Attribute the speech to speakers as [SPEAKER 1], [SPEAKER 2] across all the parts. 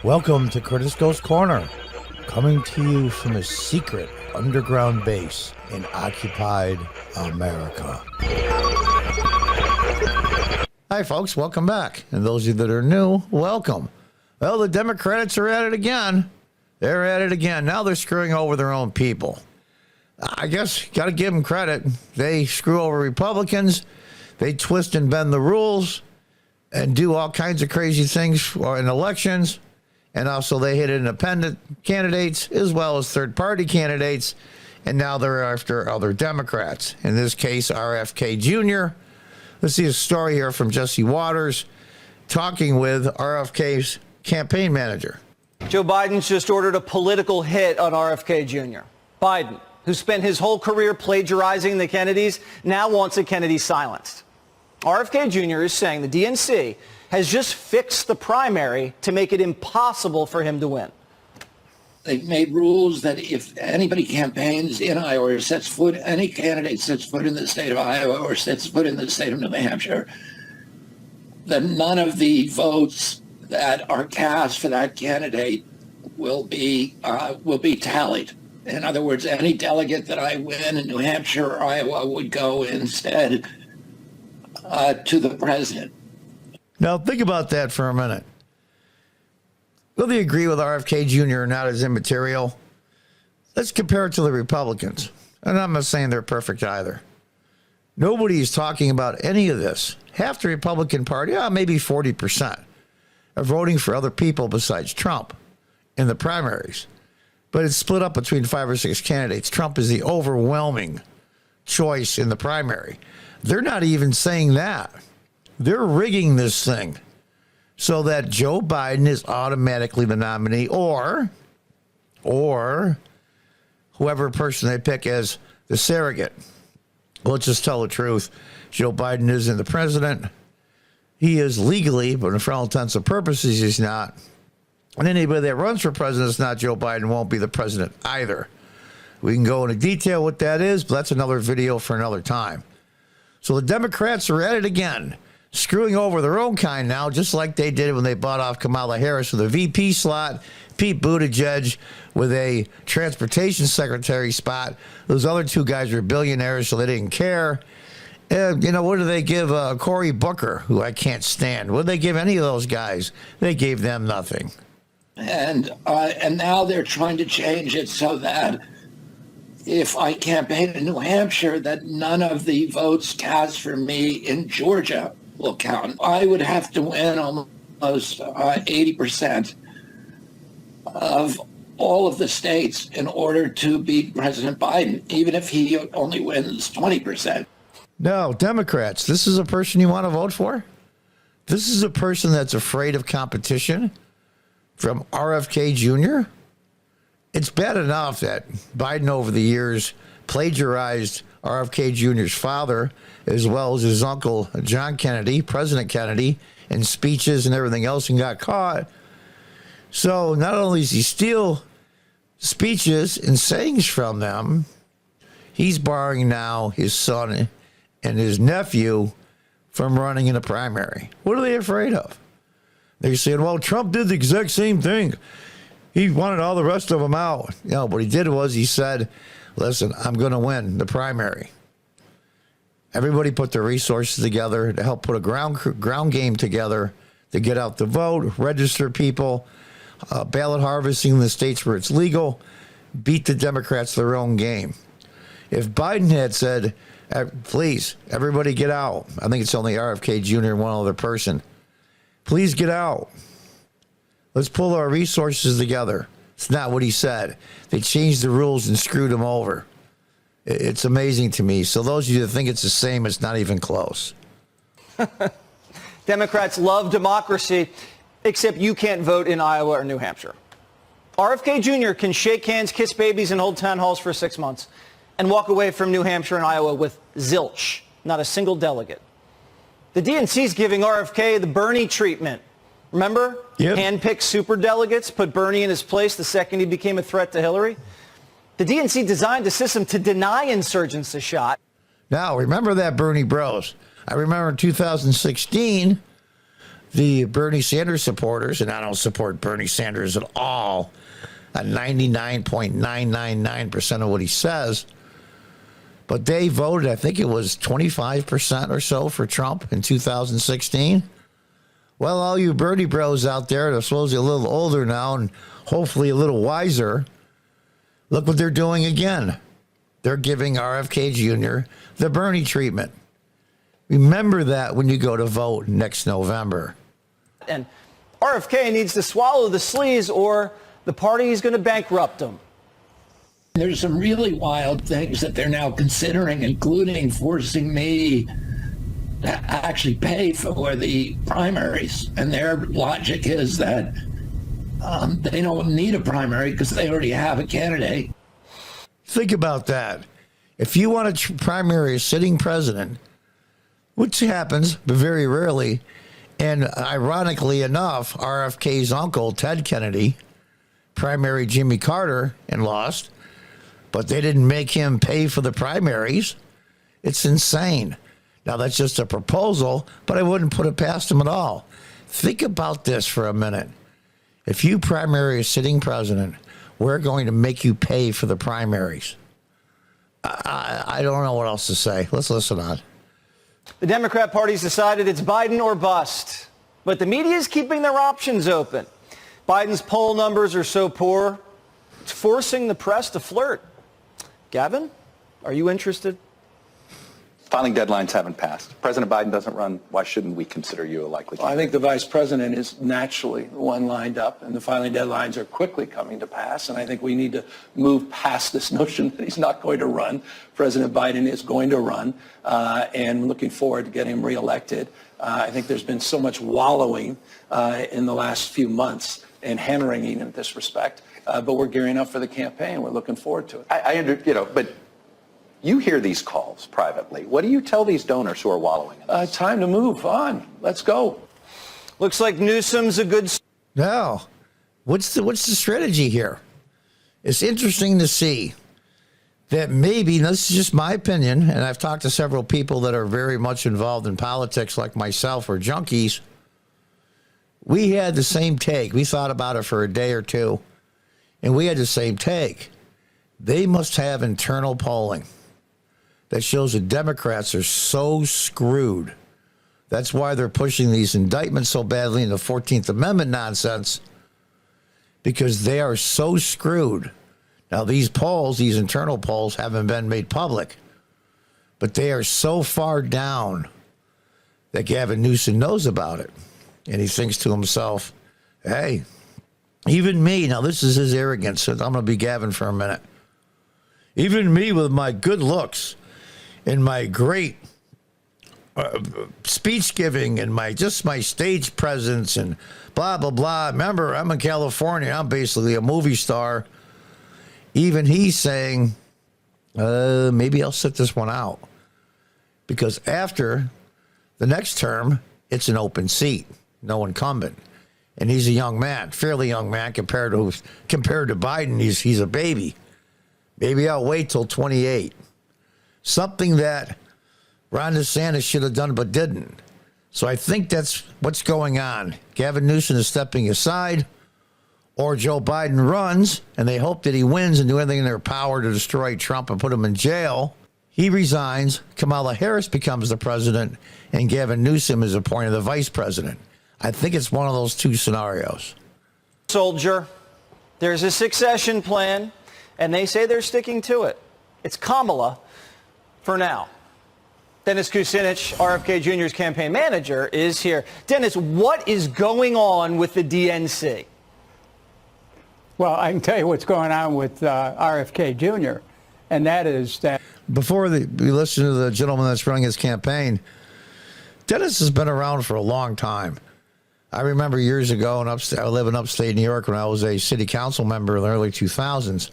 [SPEAKER 1] Welcome to Curtis Goes Corner, coming to you from a secret underground base in occupied America. Hi, folks. Welcome back. And those of you that are new, welcome. Well, the Democrats are at it again. They're at it again. Now they're screwing over their own people. I guess got to give them credit. They screw over Republicans. They twist and bend the rules and do all kinds of crazy things in elections. And also they hit independent candidates as well as third-party candidates. And now they're after other Democrats. In this case, RFK Jr. Let's see a story here from Jesse Waters talking with RFK's campaign manager.
[SPEAKER 2] Joe Biden's just ordered a political hit on RFK Jr. Biden, who spent his whole career plagiarizing the Kennedys, now wants the Kennedys silenced. RFK Jr. is saying the DNC has just fixed the primary to make it impossible for him to win.
[SPEAKER 3] They've made rules that if anybody campaigns in Iowa or sets foot, any candidate sets foot in the state of Iowa or sets foot in the state of New Hampshire, that none of the votes that are cast for that candidate will be tallied. In other words, any delegate that I win in New Hampshire or Iowa would go instead to the president.
[SPEAKER 1] Now, think about that for a minute. Whether you agree with RFK Jr. or not is immaterial. Let's compare it to the Republicans. And I'm not saying they're perfect either. Nobody's talking about any of this. Half the Republican Party, maybe 40%, are voting for other people besides Trump in the primaries. But it's split up between 5 or 6 candidates. Trump is the overwhelming choice in the primary. They're not even saying that. They're rigging this thing so that Joe Biden is automatically the nominee or whoever person they pick as the surrogate. Let's just tell the truth. Joe Biden isn't the president. He is legally, but for all intents and purposes, he's not. And anybody that runs for president is not Joe Biden, won't be the president either. We can go into detail what that is, but that's another video for another time. So the Democrats are at it again, screwing over their own kind now, just like they did when they bought off Kamala Harris with a VP slot, Pete Buttigieg with a transportation secretary spot. Those other two guys are billionaires, so they didn't care. What do they give Cory Booker, who I can't stand? What did they give any of those guys? They gave them nothing.
[SPEAKER 3] And now they're trying to change it so that if I campaign in New Hampshire, that none of the votes cast for me in Georgia will count. I would have to win almost 80% of all of the states in order to beat President Biden, even if he only wins 20%.
[SPEAKER 1] No, Democrats, this is a person you want to vote for? This is a person that's afraid of competition from RFK Jr.? It's bad enough that Biden over the years plagiarized RFK Jr.'s father as well as his uncle John Kennedy, President Kennedy, in speeches and everything else and got caught. So not only does he steal speeches and sayings from them, he's borrowing now his son and his nephew from running in a primary. What are they afraid of? They're saying, well, Trump did the exact same thing. He wanted all the rest of them out. What he did was he said, listen, I'm going to win the primary. Everybody put their resources together to help put a ground game together to get out the vote, register people, ballot harvesting in the states where it's legal, beat the Democrats their own game. If Biden had said, please, everybody get out. I think it's only RFK Jr. and one other person. Please get out. Let's pull our resources together. It's not what he said. They changed the rules and screwed him over. It's amazing to me. So those of you that think it's the same, it's not even close.
[SPEAKER 2] Democrats love democracy, except you can't vote in Iowa or New Hampshire. RFK Jr. can shake hands, kiss babies, and hold town halls for 6 months and walk away from New Hampshire and Iowa with zilch, not a single delegate. The DNC's giving RFK the Bernie treatment. Remember?
[SPEAKER 1] Yep.
[SPEAKER 2] Handpicked superdelegates, put Bernie in his place the second he became a threat to Hillary. The DNC designed a system to deny insurgents a shot.
[SPEAKER 1] Now, remember that, Bernie Bros. I remember in 2016, the Bernie Sanders supporters, and I don't support Bernie Sanders at all, at 99.999% of what he says, but they voted, I think it was 25% or so for Trump in 2016. Well, all you Bernie bros out there that are supposedly a little older now and hopefully a little wiser, look what they're doing again. They're giving RFK Jr. the Bernie treatment. Remember that when you go to vote next November.
[SPEAKER 2] And RFK needs to swallow the sleaze or the party is going to bankrupt him.
[SPEAKER 3] There's some really wild things that they're now considering, including forcing me to actually pay for the primaries. And their logic is that they don't need a primary because they already have a candidate.
[SPEAKER 1] Think about that. If you want to primary a sitting president, which happens, but very rarely, and ironically enough, RFK's uncle, Ted Kennedy, primaried Jimmy Carter and lost, but they didn't make him pay for the primaries. It's insane. Now, that's just a proposal, but I wouldn't put it past him at all. Think about this for a minute. If you primary a sitting president, we're going to make you pay for the primaries. I don't know what else to say. Let's listen on.
[SPEAKER 2] The Democrat Party's decided it's Biden or bust, but the media is keeping their options open. Biden's poll numbers are so poor, it's forcing the press to flirt. Gavin, are you interested?
[SPEAKER 4] Filing deadlines haven't passed. President Biden doesn't run. Why shouldn't we consider you a likely
[SPEAKER 5] Well, I
[SPEAKER 4] candidate?
[SPEAKER 5] think the vice president is naturally the one lined up, and the filing deadlines are quickly coming to pass. And I think we need to move past this notion that he's not going to run. President Biden is going to run, and looking forward to getting him reelected. I think there's been so much wallowing in the last few months and hand-wringing in this respect, but we're gearing up for the campaign. We're looking forward to it.
[SPEAKER 4] But you hear these calls privately. What do you tell these donors who are wallowing in this?
[SPEAKER 5] Time to move on. Let's go.
[SPEAKER 2] Looks like Newsom's a good...
[SPEAKER 1] Now, what's the strategy here? It's interesting to see that maybe, and this is just my opinion, and I've talked to several people that are very much involved in politics like myself or junkies. We had the same take. We thought about it for a day or two, and we had the same take. They must have internal polling that shows the Democrats are so screwed. That's why they're pushing these indictments so badly in the 14th Amendment nonsense, because they are so screwed. Now, these polls, these internal polls, haven't been made public, but they are so far down that Gavin Newsom knows about it. And he thinks to himself, hey, even me, now this is his arrogance, so I'm going to be Gavin for a minute. Even me with my good looks and my great speech giving and my stage presence and blah, blah, blah. Remember, I'm in California. I'm basically a movie star. Even he's saying, maybe I'll sit this one out. Because after the next term, it's an open seat, no incumbent. And he's a young man, fairly young man compared to Biden. He's a baby. Maybe I'll wait till 28. Something that Ron DeSantis should have done but didn't. So I think that's what's going on. Gavin Newsom is stepping aside, or Joe Biden runs, and they hope that he wins and do anything in their power to destroy Trump and put him in jail. He resigns, Kamala Harris becomes the president, and Gavin Newsom is appointed the vice president. I think it's one of those two scenarios.
[SPEAKER 2] Soldier, there's a succession plan, and they say they're sticking to it. It's Kamala for now. Dennis Kucinich, RFK Jr.'s campaign manager, is here. Dennis, what is going on with the DNC?
[SPEAKER 6] Well, I can tell you what's going on with RFK Jr., and that is that...
[SPEAKER 1] Before we listen to the gentleman that's running his campaign, Dennis has been around for a long time. I remember years ago, I live in upstate New York when I was a city council member in the early 2000s,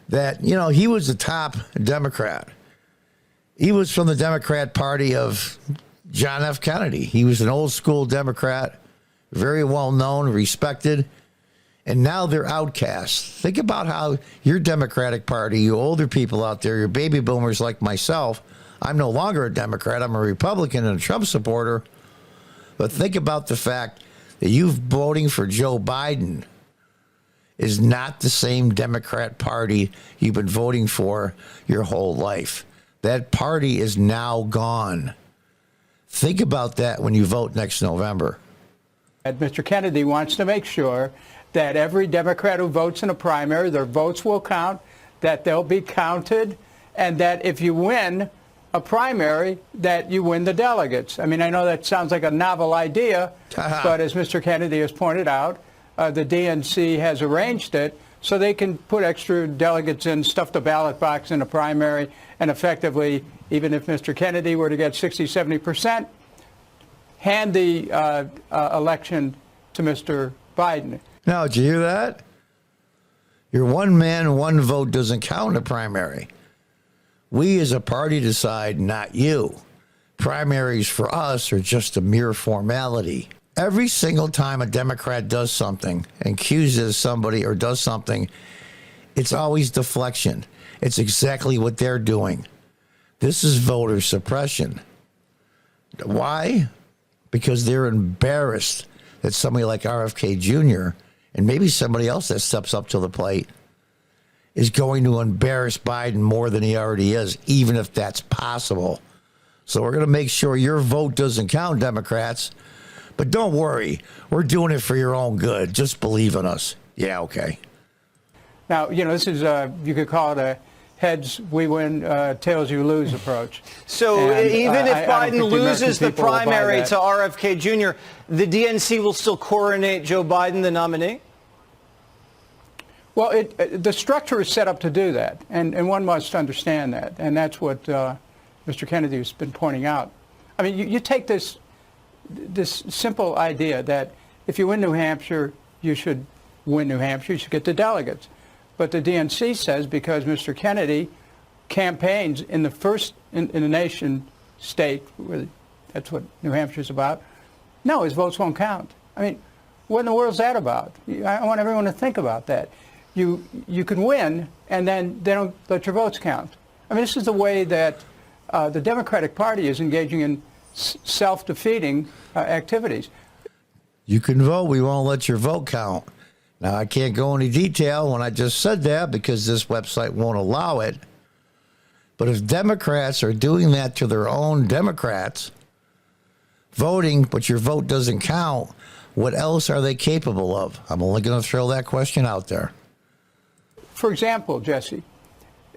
[SPEAKER 1] that, he was the top Democrat. He was from the Democrat Party of John F. Kennedy. He was an old school Democrat, very well known, respected, and now they're outcasts. Think about how your Democratic Party, you older people out there, your baby boomers like myself, I'm no longer a Democrat, I'm a Republican and a Trump supporter, But think about the fact that you voting for Joe Biden is not the same Democrat Party you've been voting for your whole life. That party is now gone. Think about that when you vote next November.
[SPEAKER 6] Mr. Kennedy wants to make sure that every Democrat who votes in a primary, their votes will count, that they'll be counted, and that if you win a primary, that you win the delegates. I mean, I know that sounds like a novel idea, but as Mr. Kennedy has pointed out, the DNC has arranged it so they can put extra delegates in, stuff the ballot box in a primary, and effectively, even if Mr. Kennedy were to get 60, 70%, hand the election to Mr. Biden.
[SPEAKER 1] Now, did you hear that? Your one man, one vote doesn't count in a primary. We as a party decide, not you. Primaries for us are just a mere formality. Every single time a Democrat does something, accuses somebody or does something, it's always deflection. It's exactly what they're doing. This is voter suppression. Why? Because they're embarrassed that somebody like RFK Jr. and maybe somebody else that steps up to the plate is going to embarrass Biden more than he already is, even if that's possible. So we're going to make sure your vote doesn't count, Democrats. But don't worry. We're doing it for your own good. Just believe in us. Yeah, okay.
[SPEAKER 6] Now, you know, this is, you could call it a heads we win, tails you lose approach.
[SPEAKER 2] So
[SPEAKER 6] And,
[SPEAKER 2] even if
[SPEAKER 6] I don't
[SPEAKER 2] Biden
[SPEAKER 6] think the
[SPEAKER 2] loses the
[SPEAKER 6] American people will buy
[SPEAKER 2] primary
[SPEAKER 6] that.
[SPEAKER 2] to RFK Jr., the DNC will still coronate Joe Biden the nominee?
[SPEAKER 6] Well, the structure is set up to do that, and one must understand that, and that's what Mr. Kennedy has been pointing out. I mean, you take this simple idea that if you win New Hampshire, you should win New Hampshire, you should get the delegates. But the DNC says because Mr. Kennedy campaigns in the first in the nation state, where that's what New Hampshire's about, no, his votes won't count. I mean, what in the world's that about? I want everyone to think about that. You can win, and then they don't let your votes count. I mean, this is the way that the Democratic Party is engaging in self-defeating activities.
[SPEAKER 1] You can vote. We won't let your vote count. Now, I can't go into detail when I just said that because this website won't allow it. But if Democrats are doing that to their own Democrats, voting, but your vote doesn't count, what else are they capable of? I'm only going to throw that question out there.
[SPEAKER 6] For example, Jesse,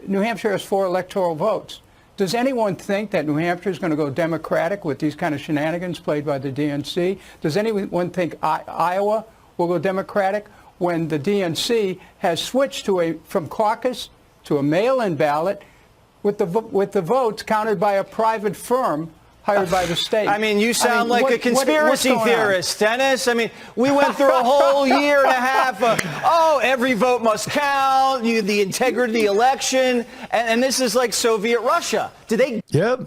[SPEAKER 6] New Hampshire has 4 electoral votes. Does anyone think that New Hampshire is going to go Democratic with these kind of shenanigans played by the DNC? Does anyone think Iowa will go Democratic when the DNC has switched from caucus to a mail-in ballot with the votes counted by a private firm hired by the state?
[SPEAKER 2] I mean, you sound like a conspiracy
[SPEAKER 6] what's going on?
[SPEAKER 2] theorist, Dennis. I mean, we went through a whole year and a half of, every vote must count, the integrity of the election, and this is like Soviet Russia. Did they?
[SPEAKER 1] Yep.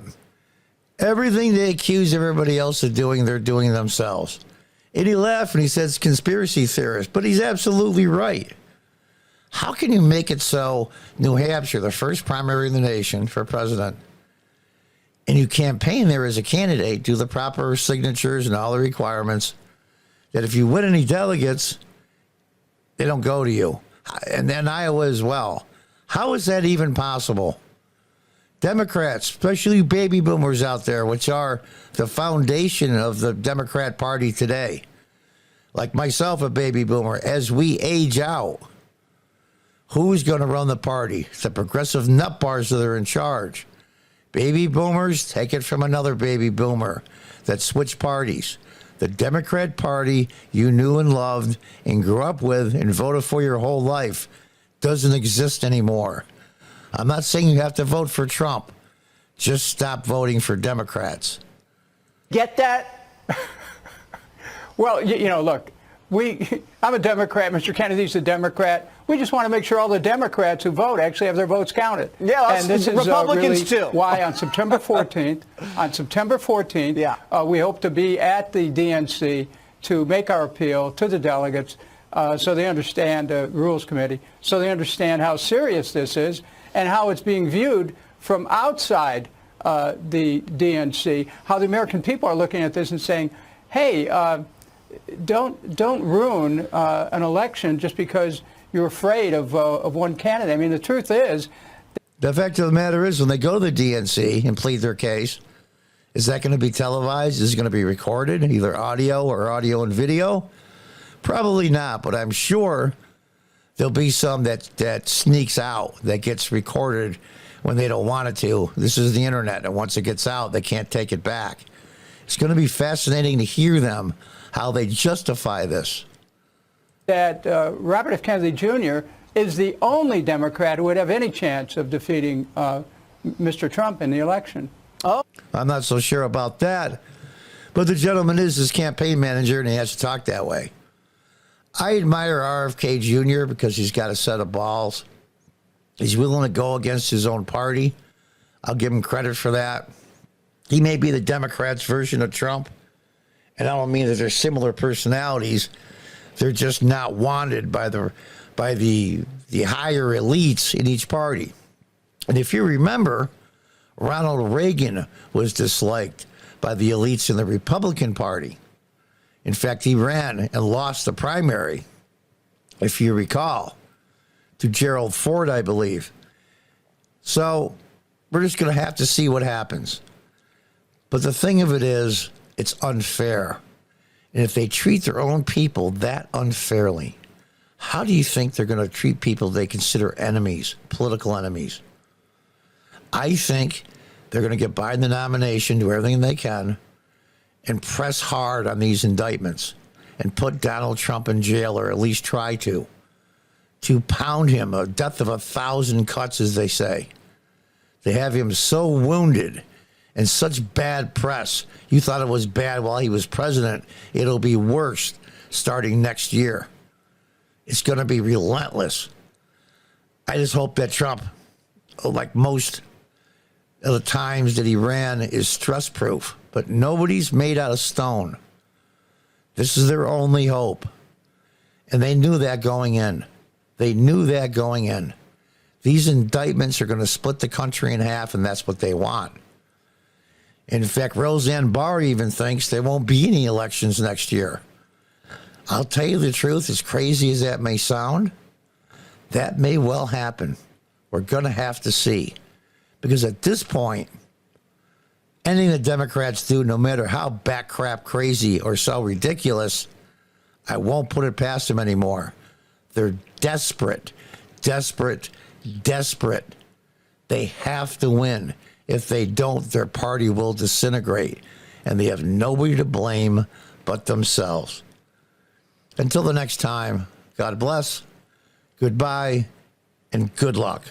[SPEAKER 1] Everything they accuse everybody else of doing, they're doing themselves. And he laughed and he says conspiracy theorist, but he's absolutely right. How can you make it so New Hampshire, the first primary in the nation for president, and you campaign there as a candidate, do the proper signatures and all the requirements, that if you win any delegates, they don't go to you? And then Iowa as well. How is that even possible? Democrats, especially baby boomers out there, which are the foundation of the Democrat Party today, like myself, a baby boomer, as we age out, who's going to run the party? It's the progressive nutbars that are in charge. Baby boomers, take it from another baby boomer that switched parties. The Democrat Party you knew and loved and grew up with and voted for your whole life doesn't exist anymore. I'm not saying you have to vote for Trump. Just stop voting for Democrats.
[SPEAKER 2] Get that?
[SPEAKER 6] Well, look, I'm a Democrat. Mr. Kennedy's a Democrat. We just want to make sure all the Democrats who vote actually have their votes counted.
[SPEAKER 2] Yeah,
[SPEAKER 6] and this is
[SPEAKER 2] Republicans
[SPEAKER 6] really
[SPEAKER 2] too.
[SPEAKER 6] Why on September 14th, we hope to be at the DNC to make our appeal to the delegates so they understand the Rules Committee, so they understand how serious this is and how it's being viewed from outside the DNC, how the American people are looking at this and saying, hey, don't ruin an election just because you're afraid of one candidate. I mean, the truth is,
[SPEAKER 1] The fact of the matter is, when they go to the DNC and plead their case, is that going to be televised? Is it going to be recorded, either audio or audio and video? Probably not, but I'm sure there'll be some that sneaks out, that gets recorded when they don't want it to. This is the internet, and once it gets out, they can't take it back. It's going to be fascinating to hear them, how they justify this.
[SPEAKER 6] that Robert F. Kennedy Jr. is the only Democrat who would have any chance of defeating Mr. Trump in the election.
[SPEAKER 1] I'm not so sure about that, but the gentleman is his campaign manager, and he has to talk that way. I admire RFK Jr. because he's got a set of balls. He's willing to go against his own party. I'll give him credit for that. He may be the Democrats' version of Trump, and I don't mean that they're similar personalities. They're just not wanted by the higher elites in each party. And if you remember, Ronald Reagan was disliked by the elites in the Republican Party. In fact, he ran and lost the primary, if you recall, to Gerald Ford, I believe. So we're just going to have to see what happens. But the thing of it is, it's unfair. And if they treat their own people that unfairly, how do you think they're going to treat people they consider enemies, political enemies? I think they're going to get Biden the nomination, do everything they can, and press hard on these indictments and put Donald Trump in jail, or at least try to pound him a death of 1,000 cuts, as they say. They have him so wounded and such bad press. You thought it was bad while he was president. It'll be worse starting next year. It's going to be relentless. I just hope that Trump, like most of the times that he ran, is stress-proof. But nobody's made out of stone. This is their only hope. And they knew that going in. They knew that going in. These indictments are going to split the country in half, and that's what they want. In fact, Roseanne Barr even thinks there won't be any elections next year. I'll tell you the truth, as crazy as that may sound, that may well happen. We're going to have to see. Because at this point, anything the Democrats do, no matter how backcrap crazy or so ridiculous, I won't put it past them anymore. They're desperate, desperate, desperate. They have to win. If they don't, their party will disintegrate, and they have nobody to blame but themselves. Until the next time, God bless, goodbye, and good luck.